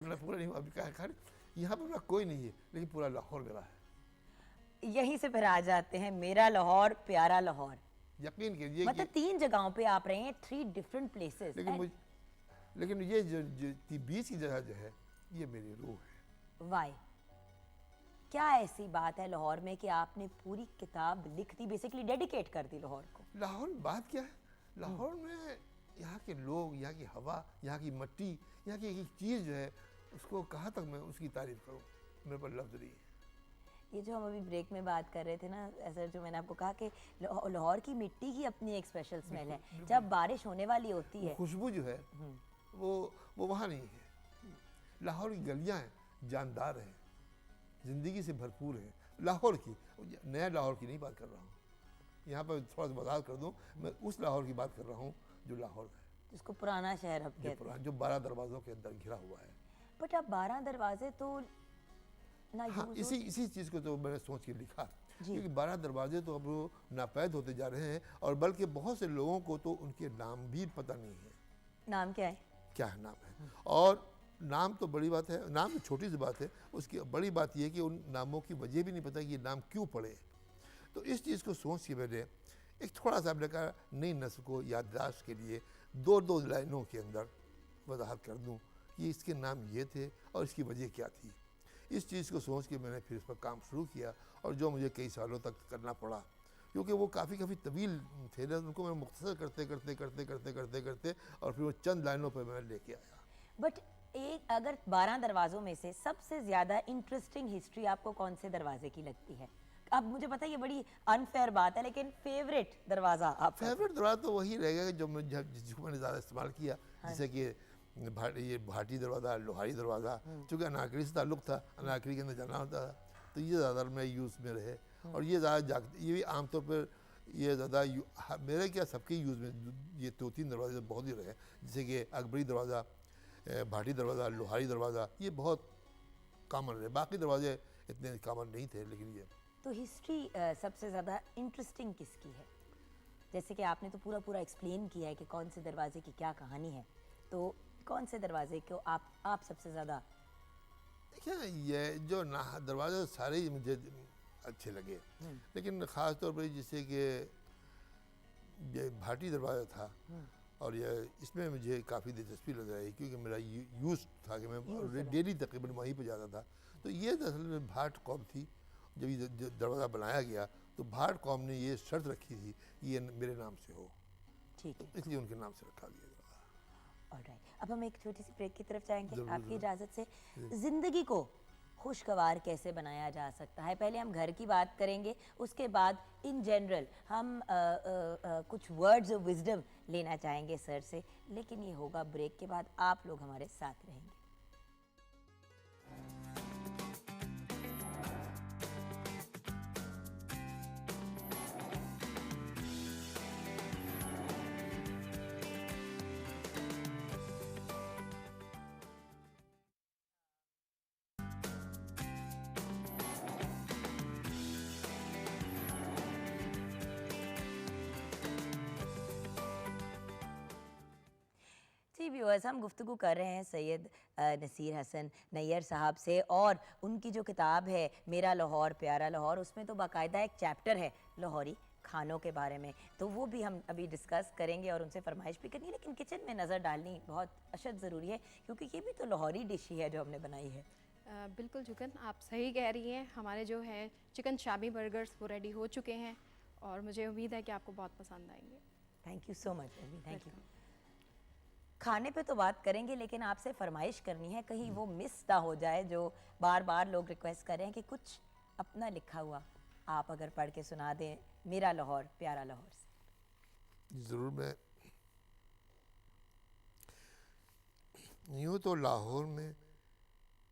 मेरा पूरा नहीं, अभी क्या है, यहाँ पर मेरा कोई नहीं है, लेकिन पूरा लाहौर मेरा है। यहीं से फिर आ जाते हैं, मेरा लाहौर प्यारा लाहौर। यकीन कीजिए मतलब कि 3 जगहों पे आप रहे हैं, 3 डिफरेंट प्लेसेस। लेकिन ये जो बीच की जगह जो है, ये मेरी रूह है। वाई, क्या ऐसी बात है लाहौर में कि आपने पूरी किताब लिख दी, बेसिकली डेडिकेट कर दी लाहौर को? लाहौर में बात क्या है, लाहौर में यहाँ के लोग, यहाँ की हवा, यहाँ की मिट्टी, यहाँ की एक चीज़ जो है, उसको कहाँ तक मैं उसकी तारीफ करूँ, मेरे पर लफ्ज़ नहीं है। ये जो हम अभी ब्रेक में बात कर रहे थे ना, ऐसा जो मैंने आपको कहा कि लाहौर की मिट्टी की अपनी एक स्पेशल स्मेल है। जब बारिश होने वाली होती है, खुशबू जो है वो वहाँ नहीं है। लाहौर की गलियाँ हैं, जानदार हैं, ज़िंदगी से भरपूर हैं। लाहौर की, नया लाहौर की नहीं बात कर रहा हूँ, यहाँ पर थोड़ा सा वजाहत कर दूँ, मैं उस लाहौर की बात कर रहा हूँ जो लाहौर है, जिसको पुराना शहर अब कहते हैं, जो 12 दरवाज़ों के अंदर घिरा हुआ है। बट अब 12 दरवाजे तो ना हाँ, इसी चीज़ को तो मैंने सोच के लिखा, क्योंकि 12 दरवाजे तो अब वो नापैद होते जा रहे हैं, और बल्कि बहुत से लोगों को तो उनके नाम भी पता नहीं है। नाम क्या है? क्या है नाम है, और नाम तो बड़ी बात है, नाम तो छोटी सी बात है, उसकी बड़ी बात यह है कि उन नामों की वजह भी नहीं पता कि ये नाम क्यों पड़े। तो इस चीज़ को सोच के मैंने एक थोड़ा सा, आपने कहा नई नस्ल को याददाश्त के लिए दो लाइनों के अंदर वजाहत कर दूं कि इसके नाम ये थे और इसकी वजह क्या थी। इस चीज़ को सोच के मैंने फिर इस पर काम शुरू किया, और जो मुझे कई सालों तक करना पड़ा, क्योंकि वो काफ़ी तवील थे ना, उनको मैं मुख्तसर करते और फिर वो चंद लाइनों पर मैं लेके आया। बट एक, अगर 12 दरवाजों में से सबसे ज़्यादा इंटरेस्टिंग हिस्ट्री आपको कौन से दरवाजे की लगती है? अब मुझे पता है ये बड़ी अनफेयर बात है, लेकिन फेवरेट दरवाज़ा आप? फेवरेट दरवाज़ा तो वही रहेगा जो जिसको मैंने ज़्यादा इस्तेमाल किया, जैसे कि ये भाटी दरवाज़ा, लोहारी दरवाज़ा, चूँकि अनाकरी से ताल्लुक़ था, अनाकरी के अंदर जाना होता था, तो ये ज़्यादा मैं यूज़ में रहे, और ये ज़्यादा ये भी आमतौर पर ये ज़्यादा मेरे क्या सबके यूज़ में ये 2-3 दरवाजे बहुत ही रहे, जैसे कि अकबरी दरवाज़ा, भाटी दरवाज़ा, लोहारी दरवाज़ा, ये बहुत कॉमन रहे। बाकी दरवाजे इतने कॉमन नहीं थे, लेकिन ये तो हिस्ट्री सबसे ज़्यादा इंटरेस्टिंग किसकी है? जैसे कि आपने तो पूरा एक्सप्लेन किया है कि कौन से दरवाजे की क्या कहानी है, तो कौन से दरवाजे को आप सबसे ज़्यादा? देखिए, ये जो दरवाजे सारे ही मुझे अच्छे लगे, लेकिन ख़ास तौर पर जैसे कि ये भाटी दरवाज़ा था, और ये इसमें मुझे काफ़ी दिलचस्पी लग रही, क्योंकि मेरा यूज़ था कि मैं डेली तकरीबन वहीं पर जाता था। तो ये दरअसल में भाट कौम थी, जब ये दरवाज़ा बनाया गया तो भाट कौम ने ये शर्त रखी थी कि ये मेरे नाम से हो, ठीक है, इसलिए उनके नाम से रखा गया दरवाज़ा। ऑलराइट, अब हम एक छोटी सी ब्रेक की तरफ जाएंगे आपकी इजाज़त से। ज़िंदगी को खुशगवार कैसे बनाया जा सकता है, पहले हम घर की बात करेंगे, उसके बाद इन जनरल हम कुछ वर्ड्स ऑफ विजडम लेना चाहेंगे सर से, लेकिन ये होगा ब्रेक के बाद। आप लोग हमारे साथ रहेंगे। जी व्यूअर्स, हम गुफ्तगू कर रहे हैं सैयद नसीर हसन नैयर साहब से, और उनकी जो किताब है मेरा लाहौर प्यारा लाहौर, उसमें तो बाकायदा एक चैप्टर है लाहौरी खानों के बारे में, तो वो भी हम अभी डिस्कस करेंगे और उनसे फरमाइश भी करनी है। लेकिन किचन में नज़र डालनी बहुत अशद ज़रूरी है, क्योंकि ये भी तो लाहौरी डिश ही है जो हमने बनाई है। बिल्कुल जुगन, आप सही कह रही हैं। हमारे जो है चिकन शामी बर्गर्स वो रेडी हो चुके हैं, और मुझे उम्मीद है कि आपको बहुत पसंद आएंगे। Thank you so much, thank you. खाने पे तो बात करेंगे, लेकिन आपसे फरमाइश करनी है, कहीं वो मिस ना हो जाए जो बार बार लोग रिक्वेस्ट कर रहे हैं कि कुछ अपना लिखा हुआ आप अगर पढ़ के सुना दें मेरा लाहौर प्यारा लाहौर से। ज़रूर। मैं यूँ तो लाहौर में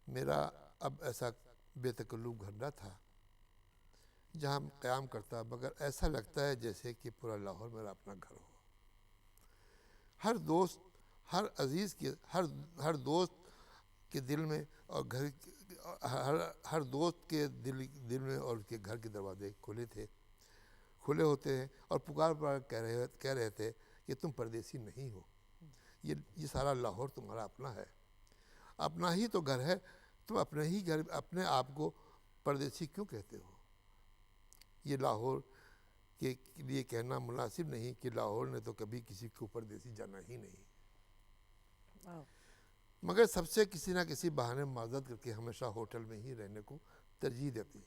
मेरा अब ऐसा बेतकल्लुफ़ घर न था जहाँ क़याम करता, मगर ऐसा लगता है जैसे कि पूरा लाहौर मेरा अपना घर हो। हर दोस्त, हर अजीज़ के, हर दोस्त के दिल में और घर, हर दोस्त के दिल में और उसके घर के दरवाजे खुले होते हैं, और पुकार कह रहे थे कि तुम परदेसी नहीं हो, ये सारा लाहौर तुम्हारा अपना है। अपना ही तो घर है, तुम अपने ही घर अपने आप को परदेसी क्यों कहते हो? ये लाहौर के लिए कहना मुनासिब नहीं कि लाहौर ने तो कभी किसी को परदेसी जाना ही नहीं, मगर सबसे किसी ना किसी बहाने माजत करके हमेशा होटल में ही रहने को तरजीह देती।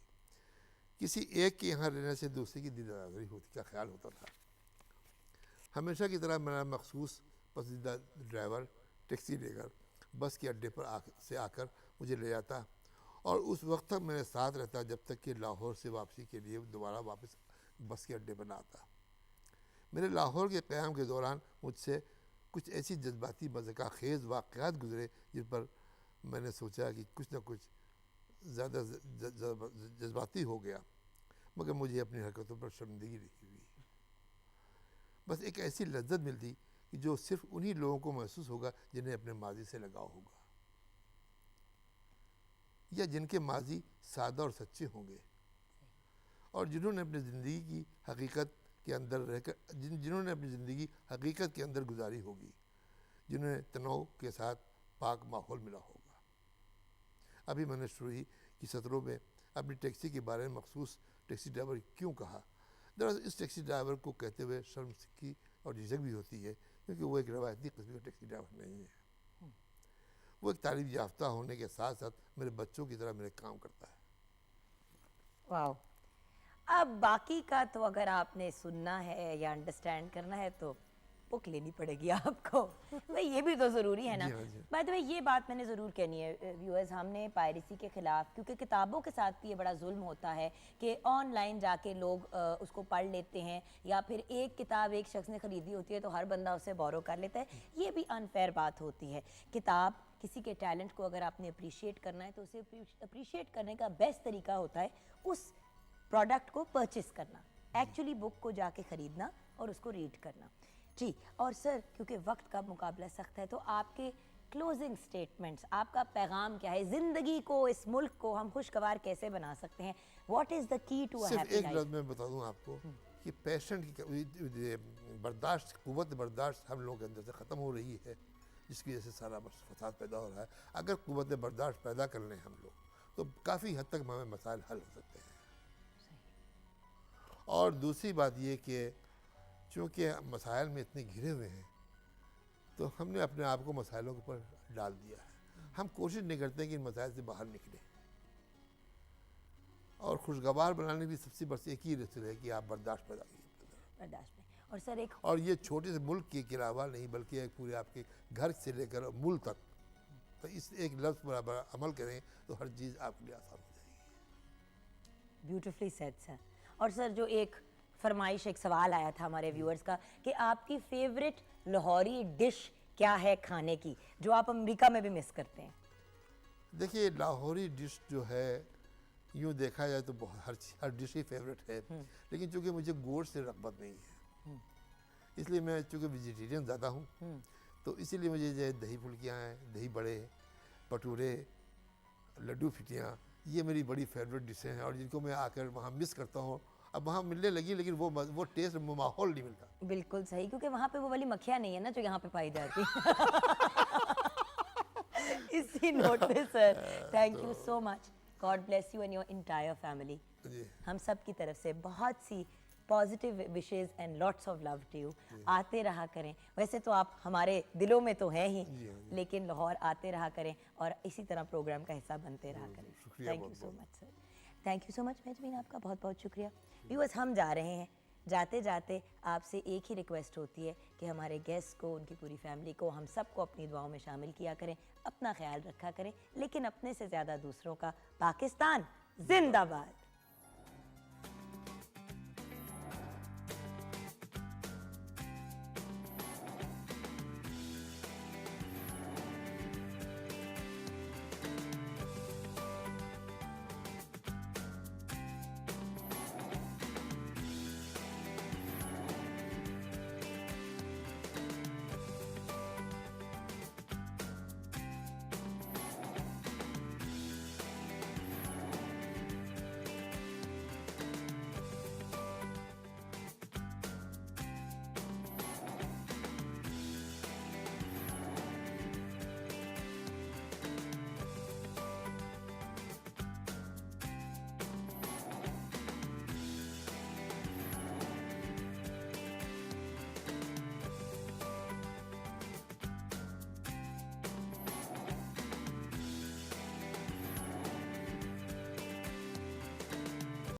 किसी एक के यहाँ रहने से दूसरे की दीदारी होती का ख्याल होता था। हमेशा की तरह मेरा मखसूस पसंदीदा ड्राइवर टैक्सी लेकर बस के अड्डे पर आकर मुझे ले जाता और उस वक्त तक मेरे साथ रहता जब तक कि लाहौर से वापसी के लिए दोबारा वापस बस के अड्डे पर ना आता। मेरे लाहौर के क़याम के दौरान मुझसे कुछ ऐसी जज्बाती मज़ाक़ खेज़ वाक़यात गुज़रे जिन पर मैंने सोचा कि कुछ न कुछ ज़्यादा जज्बाती हो गया, मगर मुझे अपनी हरकतों पर शर्मिंदगी नहीं हुई। बस एक ऐसी लज्जत मिलती कि जो सिर्फ उन्हीं लोगों को महसूस होगा जिन्हें अपने माजी से लगाव होगा, या जिनके माजी सादा और सच्चे होंगे और जिन्होंने अपनी ज़िंदगी की हकीकत के अंदर रहकर जिन्होंने अपनी ज़िंदगी हकीकत के अंदर गुजारी होगी, जिन्हें तनाव के साथ पाक माहौल मिला होगा। अभी मैंने शुरू ही की सत्रों में अपनी टैक्सी के बारे में मखसूस टैक्सी ड्राइवर क्यों कहा। दरअसल इस टैक्सी ड्राइवर को कहते हुए शर्म की और झिझक भी होती है, क्योंकि वो एक रवायती किस्म का टैक्सी ड्राइवर नहीं है। वो एक तालीम याफ्ता होने के साथ साथ मेरे बच्चों की तरह मेरे काम करता है। वाह, अब बाकी का तो अगर आपने सुनना है या अंडरस्टैंड करना है तो बुक लेनी पड़ेगी आपको। भाई ये भी तो ज़रूरी है ना। बाय द वे ये बात मैंने ज़रूर कहनी है व्यूअर्स, हमने पायरेसी के ख़िलाफ़, क्योंकि किताबों के साथ भी ये बड़ा जुल्म होता है कि ऑनलाइन जाके लोग उसको पढ़ लेते हैं, या फिर एक किताब एक शख्स ने ख़रीदी होती है तो हर बंदा उसे बोरो कर लेता है। ये भी अनफेयर बात होती है। किताब किसी के टैलेंट को अगर आपने अप्रिशिएट करना है तो उसे अप्रिशिएट करने का बेस्ट तरीका होता है उस प्रोडक्ट को परचेस करना, एक्चुअली बुक को जाके ख़रीदना और उसको रीड करना। जी, और सर क्योंकि वक्त का मुकाबला सख्त है तो आपके क्लोजिंग स्टेटमेंट्स, आपका पैगाम क्या है? ज़िंदगी को, इस मुल्क को हम खुशगवार कैसे बना सकते हैं? What is the key to a happy life? सिर्फ एक लफ्ज़ में बता दूं आपको कि पेशेंट की बर्दाश्त, कुव्वत बर्दाश्त हम लोगों के अंदर से ख़त्म हो रही है, जिसकी वजह से सारा फसाद पैदा हो रहा है। अगर कुव्वत बर्दाश्त पैदा कर लें हम लोग तो काफ़ी हद तक हमें मसाइल हल हो सकते हैं। और दूसरी बात ये कि चूँकि मसाइल में इतने घिरे हुए हैं तो हमने अपने आप को मसाइलों के ऊपर डाल दिया है। हम कोशिश नहीं करते कि इन मसाइल से बाहर निकलें, और खुशगवार बनाने की सबसे बस एक ही रसूल है कि आप बर्दाश्त पैदा कीजिए। बर्दाश्त में। और सर एक और ये छोटे से मुल्क के अलावा नहीं बल्कि एक पूरे आपके घर से लेकर मुल्क तक, तो इस एक लफ्ज़ पर अमल करें तो हर चीज़ आपके लिए आसान हो जाएगी। Beautifully said sir. और सर जो एक फरमाइश, एक सवाल आया था हमारे व्यूअर्स का कि आपकी फेवरेट लाहौरी डिश क्या है खाने की, जो आप अमेरिका में भी मिस करते हैं? देखिए, लाहौरी डिश जो है यूँ देखा जाए तो हर डिश ही फेवरेट है, लेकिन चूँकि मुझे गोश्त से रग़बत नहीं है, इसलिए मैं चूँकि वेजिटेरियन ज़्यादा हूँ, तो इसीलिए मुझे जो दही फुल्कियाँ हैं, दही बड़े, भटूरे, लड्डू फिटियाँ, ये मेरी बड़ी फेवरेट डिशें हैं और जिनको मैं आकर वहाँ मिस करता हूँ। अब वहाँ मिलने लगी लेकिन वो टेस्ट, वो माहौल नहीं मिलता। बिल्कुल सही, क्योंकि वहाँ पे वो वाली मक्खियाँ नहीं है ना जो यहाँ पे पाई जाती इसी नोट पे sir, thank you so much. God bless you and your entire family. हम सब की तरफ से बहुत सी positive wishes and lots of love to you. आते रहा करें, वैसे तो आप हमारे दिलों में तो हैं ही, लेकिन लाहौर आते रहा करें और इसी तरह प्रोग्राम का हिस्सा बनते रहा करें। Thank you so much sir. Thank you so much Mehjabeen, आपका बहुत बहुत शुक्रिया। व्यूअर्स, हम जा रहे हैं। जाते जाते आपसे एक ही रिक्वेस्ट होती है कि हमारे गेस्ट को, उनकी पूरी फैमिली को, हम सबको अपनी दुआओं में शामिल किया करें, अपना ख्याल रखा करें, लेकिन अपने से ज़्यादा दूसरों का। पाकिस्तान जिंदाबाद।